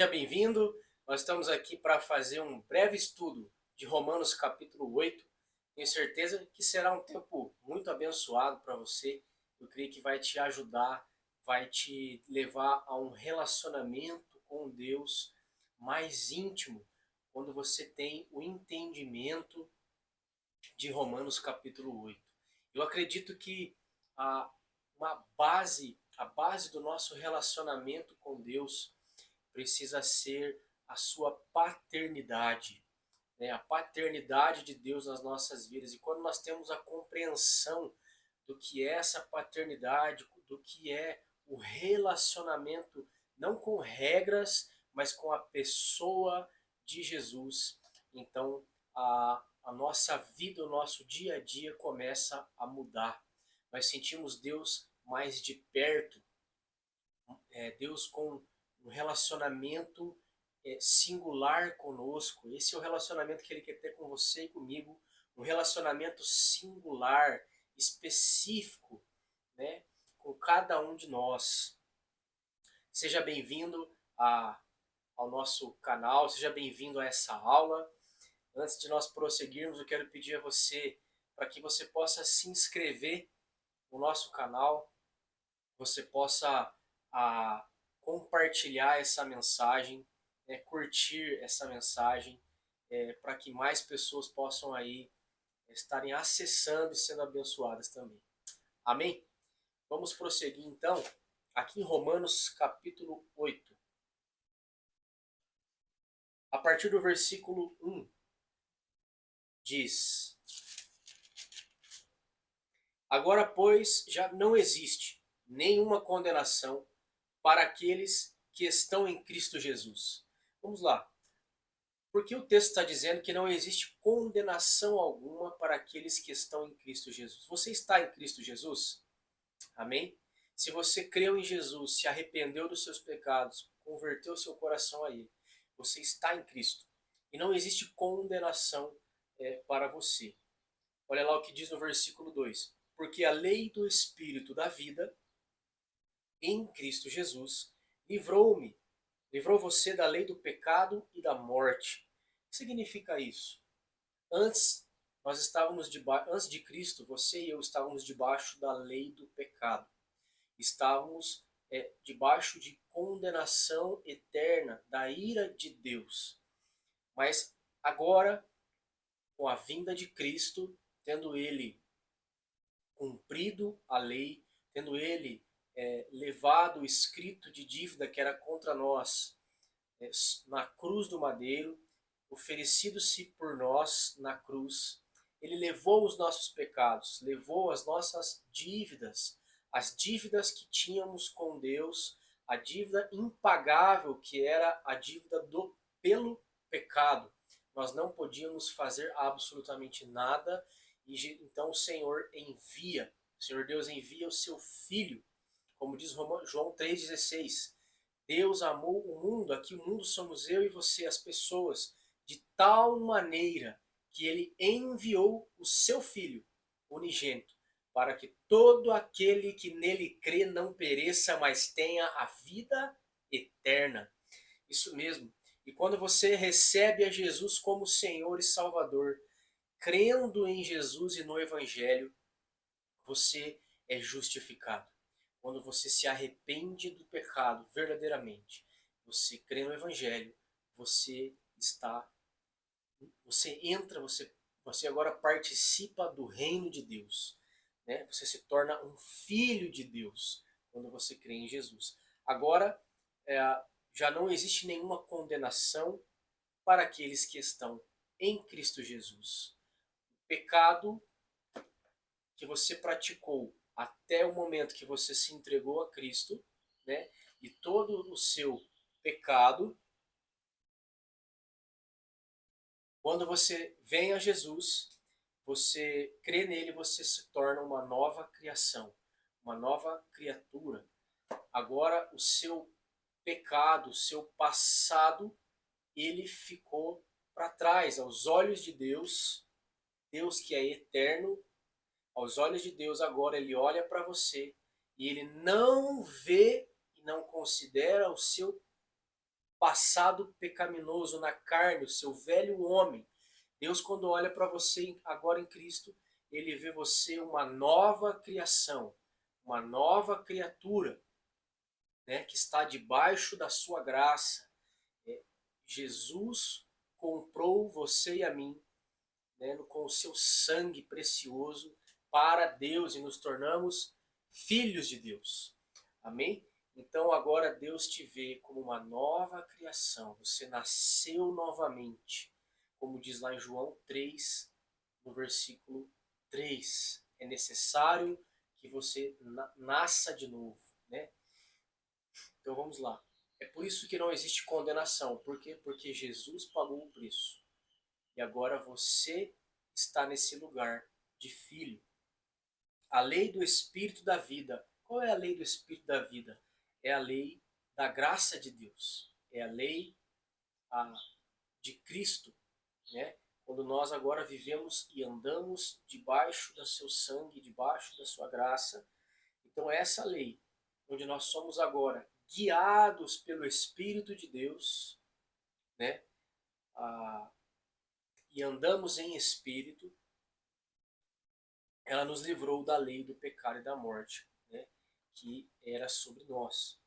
Seja bem-vindo. Nós estamos aqui para fazer um breve estudo de Romanos capítulo 8. Tenho certeza que será um tempo muito abençoado para você. Eu creio que vai te ajudar, vai te levar a um relacionamento com Deus mais íntimo, quando você tem o entendimento de Romanos capítulo 8. Eu acredito que a, a base do nosso relacionamento com Deus precisa ser a sua paternidade, né? A paternidade de Deus nas nossas vidas. E quando nós temos a compreensão do que é essa paternidade, do que é o relacionamento, não com regras, mas com a pessoa de Jesus, então a nossa vida, o nosso dia a dia começa a mudar. Nós sentimos Deus mais de perto, Deus com um relacionamento singular conosco. Esse é o relacionamento que Ele quer ter com você e comigo, um relacionamento singular, específico, né, com cada um de nós. Seja bem-vindo ao nosso canal, seja bem-vindo a essa aula. Antes de nós prosseguirmos, eu quero pedir a você para que você possa se inscrever no nosso canal, você possa a, compartilhar essa mensagem, curtir essa mensagem, para que mais pessoas possam aí estarem acessando e sendo abençoadas também. Amém? Vamos prosseguir então, aqui em Romanos capítulo 8. A partir do versículo 1, diz: Agora, pois, já não existe nenhuma condenação para aqueles que estão em Cristo Jesus. Vamos lá. Porque o texto está dizendo que não existe condenação alguma para aqueles que estão em Cristo Jesus. Você está em Cristo Jesus? Amém? Se você creu em Jesus, se arrependeu dos seus pecados, converteu seu coração a Ele, você está em Cristo. E não existe condenação para você. Olha lá o que diz no versículo 2. Porque a lei do Espírito da vida, em Cristo Jesus, livrou você da lei do pecado e da morte. O que significa isso? Antes, antes de Cristo, você e eu estávamos debaixo da lei do pecado. Estávamos debaixo de condenação eterna, da ira de Deus. Mas agora, com a vinda de Cristo, tendo Ele cumprido a lei, tendo Ele levado o escrito de dívida que era contra nós na cruz do madeiro, oferecido-se por nós na cruz. Ele levou os nossos pecados, levou as nossas dívidas, as dívidas que tínhamos com Deus, a dívida impagável que era a dívida pelo pecado. Nós não podíamos fazer absolutamente nada e então o Senhor Deus envia o seu Filho, como diz João 3,16. Deus amou o mundo, aqui o mundo somos eu e você, as pessoas, de tal maneira que Ele enviou o seu Filho unigênito, para que todo aquele que nele crê não pereça, mas tenha a vida eterna. Isso mesmo. E quando você recebe a Jesus como Senhor e Salvador, crendo em Jesus e no Evangelho, você é justificado. Quando você se arrepende do pecado verdadeiramente, você crê no Evangelho, você está, você entra, você agora participa do reino de Deus, né? Você se torna um filho de Deus quando você crê em Jesus. Agora, é, já não existe nenhuma condenação para aqueles que estão em Cristo Jesus. O pecado que você praticou até o momento que você se entregou a Cristo, né? E todo o seu pecado, quando você vem a Jesus, você crê nele, você se torna uma nova criação, uma nova criatura. Agora o seu pecado, o seu passado, ele ficou para trás aos olhos de Deus, Deus que é eterno. Aos olhos de Deus agora ele olha para você e ele não vê e não considera o seu passado pecaminoso na carne, o seu velho homem. Deus, quando olha para você agora em Cristo, ele vê você uma nova criação, uma nova criatura, né, que está debaixo da sua graça. Jesus comprou você e a mim, né, com o seu sangue precioso para Deus e nos tornamos filhos de Deus. Amém? Então agora Deus te vê como uma nova criação. Você nasceu novamente. Como diz lá em João 3, no versículo 3. É necessário que você nasça de novo, né? Então vamos lá. É por isso que não existe condenação. Por quê? Porque Jesus pagou o preço. E agora você está nesse lugar de filho. A lei do Espírito da vida. Qual é a lei do Espírito da vida? É a lei da graça de Deus. É a lei de Cristo, né? Quando nós agora vivemos e andamos debaixo do seu sangue, debaixo da sua graça. Então essa lei, onde nós somos agora guiados pelo Espírito de Deus, né? E andamos em espírito, ela nos livrou da lei do pecado e da morte, né, que era sobre nós.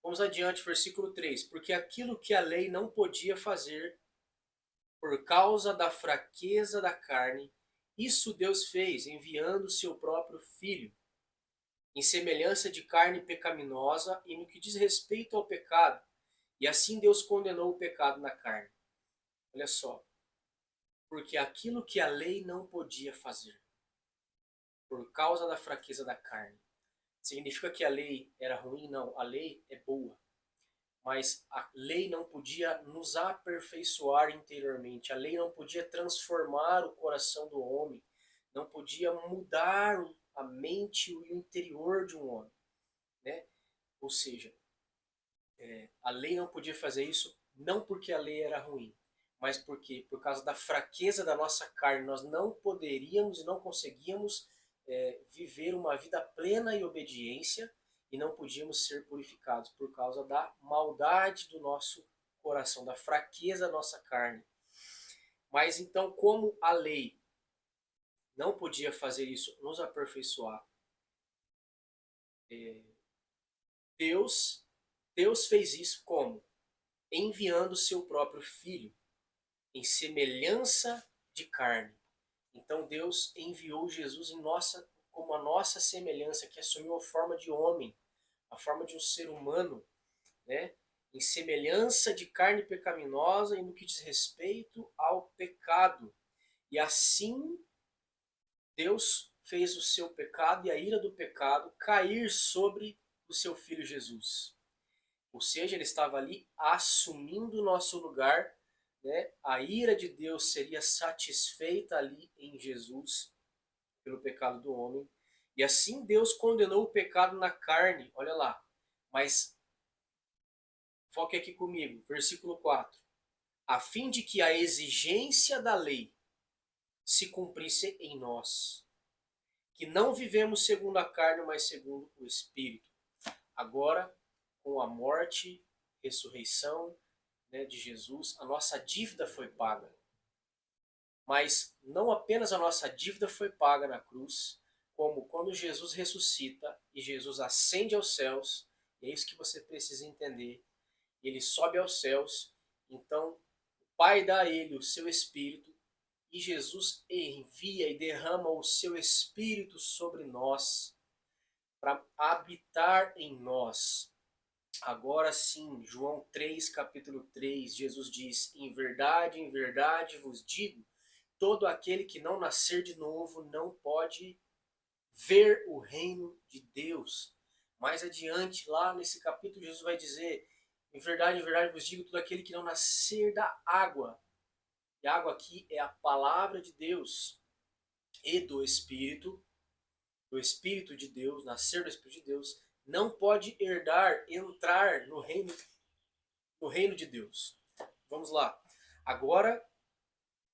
Vamos adiante, versículo 3. Porque aquilo que a lei não podia fazer, por causa da fraqueza da carne, isso Deus fez, enviando seu próprio Filho, em semelhança de carne pecaminosa e no que diz respeito ao pecado. E assim Deus condenou o pecado na carne. Olha só. Porque aquilo que a lei não podia fazer, por causa da fraqueza da carne. Significa que a lei era ruim? Não, a lei é boa. Mas a lei não podia nos aperfeiçoar interiormente. A lei não podia transformar o coração do homem. Não podia mudar a mente e o interior de um homem, né? Ou seja, a lei não podia fazer isso não porque a lei era ruim, mas porque por causa da fraqueza da nossa carne nós não poderíamos e não conseguíamos viver uma vida plena e obediência e não podíamos ser purificados por causa da maldade do nosso coração, da fraqueza da nossa carne. Mas então, como a lei não podia fazer isso, nos aperfeiçoar, Deus, Deus fez isso como? Enviando o seu próprio Filho em semelhança de carne. Então Deus enviou Jesus em como a nossa semelhança, que assumiu a forma de homem, a forma de um ser humano, né? Em semelhança de carne pecaminosa e no que diz respeito ao pecado. E assim Deus fez o seu pecado e a ira do pecado cair sobre o seu Filho Jesus. Ou seja, ele estava ali assumindo o nosso lugar, né? A ira de Deus seria satisfeita ali em Jesus pelo pecado do homem. E assim Deus condenou o pecado na carne, olha lá. Mas foque aqui comigo, versículo 4. A fim de que a exigência da lei se cumprisse em nós, que não vivemos segundo a carne, mas segundo o Espírito. Agora, com a morte, ressurreição, né, de Jesus, a nossa dívida foi paga. Mas não apenas a nossa dívida foi paga na cruz, como quando Jesus ressuscita e Jesus ascende aos céus, e é isso que você precisa entender, ele sobe aos céus, então o Pai dá a ele o seu Espírito, e Jesus envia e derrama o seu Espírito sobre nós, para habitar em nós. Agora sim, João 3, capítulo 3, Jesus diz: em verdade vos digo, todo aquele que não nascer de novo não pode ver o reino de Deus. Mais adiante, lá nesse capítulo, Jesus vai dizer: em verdade vos digo, todo aquele que não nascer da água. E a água aqui é a palavra de Deus e do Espírito de Deus, nascer do Espírito de Deus, não pode entrar no reino de Deus. Vamos lá. Agora,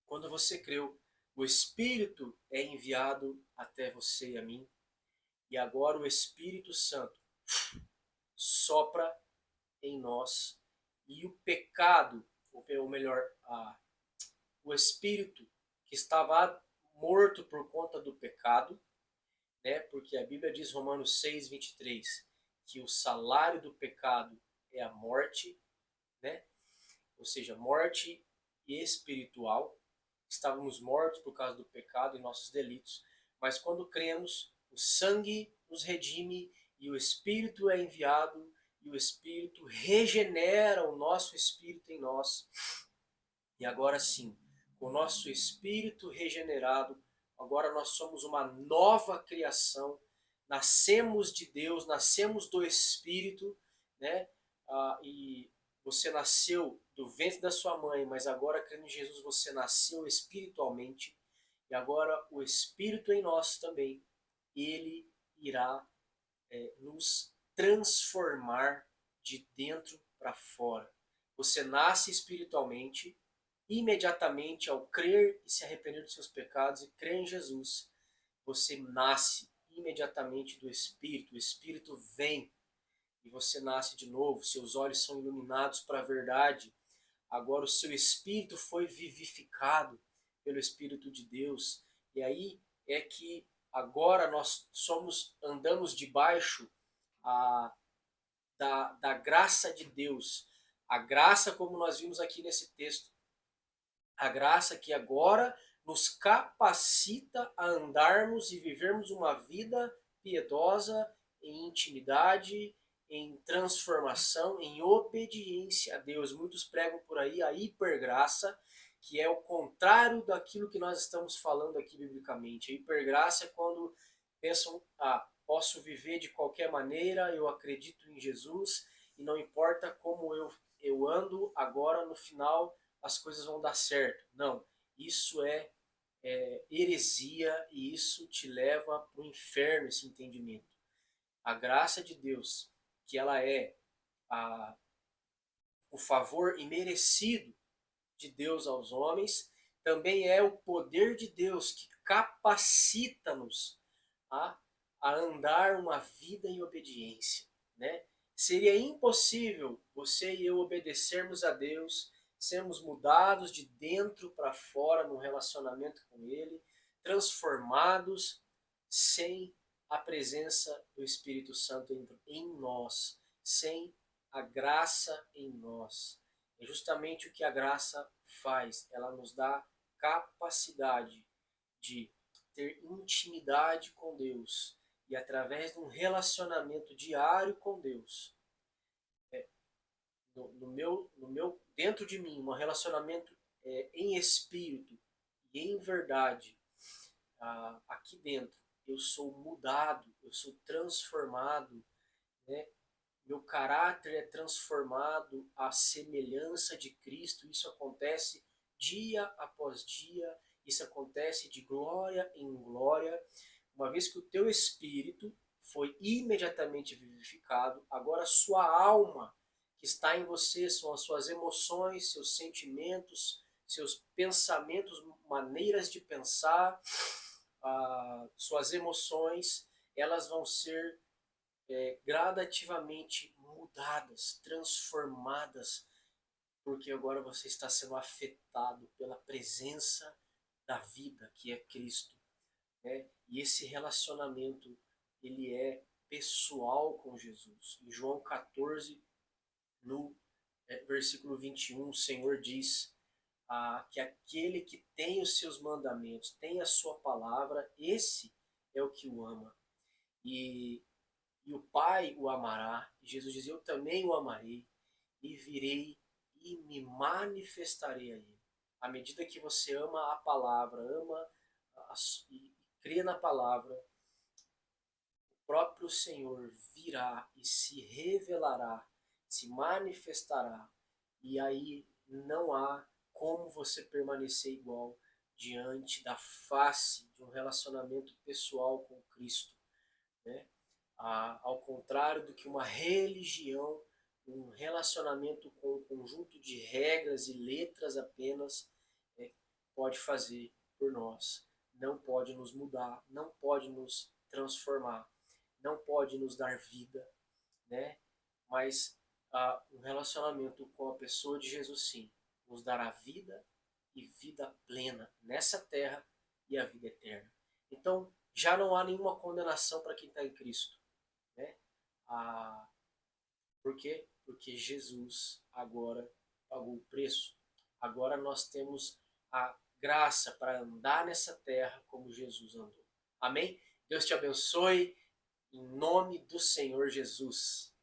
quando você creu, o Espírito é enviado até você e a mim. E agora o Espírito Santo sopra em nós e o pecado, ou melhor, o espírito que estava morto por conta do pecado, né? Porque a Bíblia diz, Romanos 6:23, que o salário do pecado é a morte, né? Ou seja, morte espiritual. Estávamos mortos por causa do pecado e nossos delitos, mas quando cremos, o sangue nos redime e o Espírito é enviado e o Espírito regenera o nosso espírito em nós. E agora sim, com o nosso espírito regenerado, agora nós somos uma nova criação, nascemos de Deus, nascemos do Espírito, né? E você nasceu do ventre da sua mãe, mas agora, crendo em Jesus, você nasceu espiritualmente. E agora o Espírito em nós também, ele irá nos transformar de dentro para fora. Você nasce espiritualmente, imediatamente ao crer e se arrepender dos seus pecados e crer em Jesus, você nasce imediatamente do Espírito. O Espírito vem e você nasce de novo, seus olhos são iluminados para a verdade. Agora o seu espírito foi vivificado pelo Espírito de Deus. E aí é que agora nós andamos debaixo da graça de Deus. A graça, como nós vimos aqui nesse texto, a graça que agora nos capacita a andarmos e vivermos uma vida piedosa, em intimidade, em transformação, em obediência a Deus. Muitos pregam por aí a hipergraça, que é o contrário daquilo que nós estamos falando aqui biblicamente. A hipergraça é quando pensam, posso viver de qualquer maneira, eu acredito em Jesus e não importa como eu ando, agora no final as coisas vão dar certo. Não, isso é heresia e isso te leva para o inferno, esse entendimento. A graça de Deus, que ela é o favor imerecido de Deus aos homens, também é o poder de Deus que capacita-nos a andar uma vida em obediência, né? Seria impossível você e eu obedecermos a Deus, sermos mudados de dentro para fora no relacionamento com Ele, transformados sem a presença do Espírito Santo em nós, sem a graça em nós. É justamente o que a graça faz. Ela nos dá capacidade de ter intimidade com Deus e através de um relacionamento diário com Deus, dentro de mim, um relacionamento em espírito e em verdade, aqui dentro, eu sou mudado, eu sou transformado, né? Meu caráter é transformado à semelhança de Cristo. Isso acontece dia após dia, isso acontece de glória em glória. Uma vez que o teu espírito foi imediatamente vivificado, agora a sua alma que está em você são as suas emoções, seus sentimentos, seus pensamentos, maneiras de pensar, suas emoções, elas vão ser gradativamente mudadas, transformadas, porque agora você está sendo afetado pela presença da vida, que é Cristo, né? E esse relacionamento, ele é pessoal com Jesus. Em João 14, no versículo 21, o Senhor diz que aquele que tem os seus mandamentos, tem a sua palavra, esse é o que o ama. E o Pai o amará. E Jesus diz, eu também o amarei, e virei e me manifestarei a ele. À medida que você ama a palavra, e crê na palavra, o próprio Senhor virá e se revelará, se manifestará. E aí não há como você permanecer igual diante da face de um relacionamento pessoal com Cristo, né? Ao contrário do que uma religião, um relacionamento com um conjunto de regras e letras apenas pode fazer por nós. Não pode nos mudar, não pode nos transformar, não pode nos dar vida, né? Mas um relacionamento com a pessoa de Jesus, sim, nos dará vida e vida plena nessa terra e a vida eterna. Então, já não há nenhuma condenação para quem está em Cristo, né? Ah, por quê? Porque Jesus agora pagou o preço. Agora nós temos a graça para andar nessa terra como Jesus andou. Amém? Deus te abençoe em nome do Senhor Jesus.